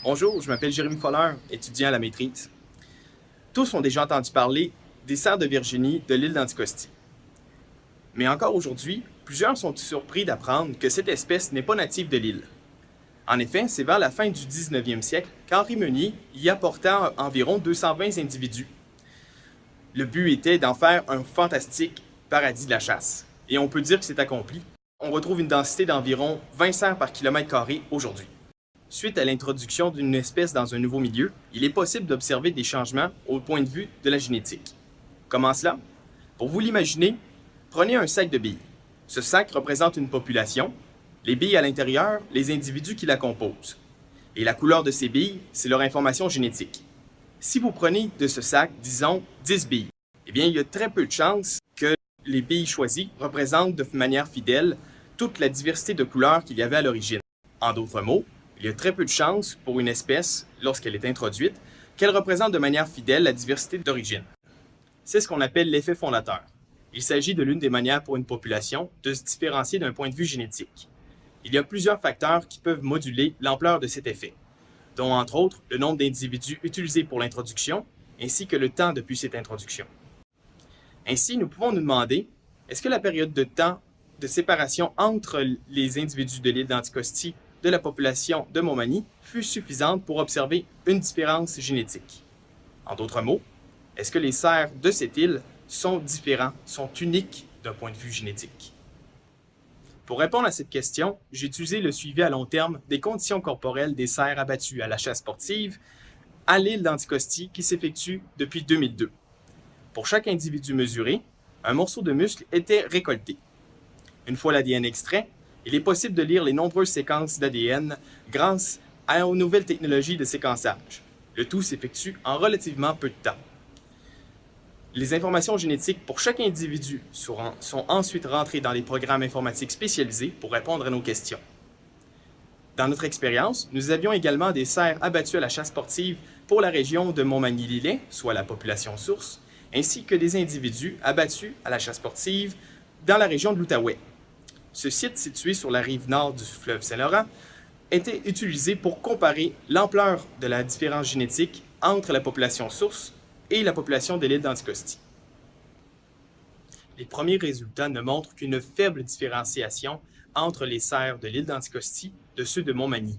Bonjour, je m'appelle Jérémy Foller, étudiant à la maîtrise. Tous ont déjà entendu parler des cerfs de Virginie de l'île d'Anticosti. Mais encore aujourd'hui, plusieurs sont surpris d'apprendre que cette espèce n'est pas native de l'île. En effet, c'est vers la fin du 19e siècle qu'Henri Meunier y apporta environ 220 individus. Le but était d'en faire un fantastique paradis de la chasse. Et on peut dire que c'est accompli. On retrouve une densité d'environ 20 cerfs par kilomètre carré aujourd'hui. Suite à l'introduction d'une espèce dans un nouveau milieu, il est possible d'observer des changements au point de vue de la génétique. Comment cela? Pour vous l'imaginer, prenez un sac de billes. Ce sac représente une population, les billes à l'intérieur, les individus qui la composent. Et la couleur de ces billes, c'est leur information génétique. Si vous prenez de ce sac, disons, 10 billes, eh bien, il y a très peu de chances que les billes choisies représentent de manière fidèle toute la diversité de couleurs qu'il y avait à l'origine. En d'autres mots, il y a très peu de chances pour une espèce, lorsqu'elle est introduite, qu'elle représente de manière fidèle la diversité d'origine. C'est ce qu'on appelle l'effet fondateur. Il s'agit de l'une des manières pour une population de se différencier d'un point de vue génétique. Il y a plusieurs facteurs qui peuvent moduler l'ampleur de cet effet, dont entre autres le nombre d'individus utilisés pour l'introduction, ainsi que le temps depuis cette introduction. Ainsi, nous pouvons nous demander, est-ce que la période de temps de séparation entre les individus de l'île d'Anticosti de la population de Montmagny fut suffisante pour observer une différence génétique? En d'autres mots, est-ce que les cerfs de cette île sont différents, sont uniques d'un point de vue génétique? Pour répondre à cette question, j'ai utilisé le suivi à long terme des conditions corporelles des cerfs abattus à la chasse sportive à l'île d'Anticosti qui s'effectue depuis 2002. Pour chaque individu mesuré, un morceau de muscle était récolté. Une fois l'ADN extrait, il est possible de lire les nombreuses séquences d'ADN grâce aux nouvelles technologies de séquençage. Le tout s'effectue en relativement peu de temps. Les informations génétiques pour chaque individu sont ensuite rentrées dans les programmes informatiques spécialisés pour répondre à nos questions. Dans notre expérience, nous avions également des cerfs abattus à la chasse sportive pour la région de Montmagny-Lillet, soit la population source, ainsi que des individus abattus à la chasse sportive dans la région de l'Outaouais. Ce site, situé sur la rive nord du fleuve Saint-Laurent, était utilisé pour comparer l'ampleur de la différence génétique entre la population source et la population de l'île d'Anticosti. Les premiers résultats ne montrent qu'une faible différenciation entre les cerfs de l'île d'Anticosti de ceux de Montmagny,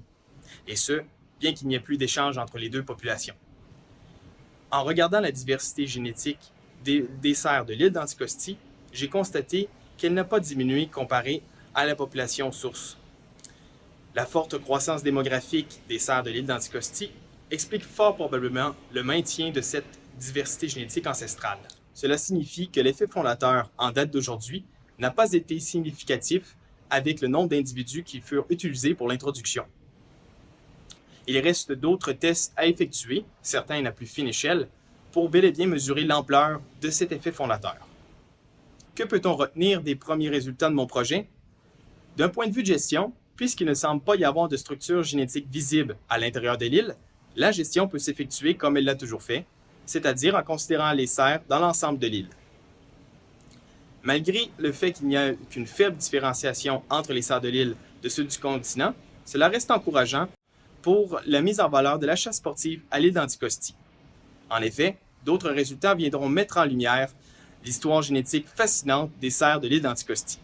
et ce, bien qu'il n'y ait plus d'échange entre les deux populations. En regardant la diversité génétique des cerfs de l'île d'Anticosti, j'ai constaté qu'elle n'a pas diminué comparée à la population source. La forte croissance démographique des cerfs de l'île d'Anticosti explique fort probablement le maintien de cette diversité génétique ancestrale. Cela signifie que l'effet fondateur en date d'aujourd'hui n'a pas été significatif avec le nombre d'individus qui furent utilisés pour l'introduction. Il reste d'autres tests à effectuer, certains à plus fine échelle, pour bel et bien mesurer l'ampleur de cet effet fondateur. Que peut-on retenir des premiers résultats de mon projet? D'un point de vue de gestion, puisqu'il ne semble pas y avoir de structure génétique visible à l'intérieur de l'île, la gestion peut s'effectuer comme elle l'a toujours fait, c'est-à-dire en considérant les cerfs dans l'ensemble de l'île. Malgré le fait qu'il n'y a qu'une faible différenciation entre les cerfs de l'île de ceux du continent, cela reste encourageant pour la mise en valeur de la chasse sportive à l'île d'Anticosti. En effet, d'autres résultats viendront mettre en lumière l'histoire génétique fascinante des cerfs de l'île d'Anticosti.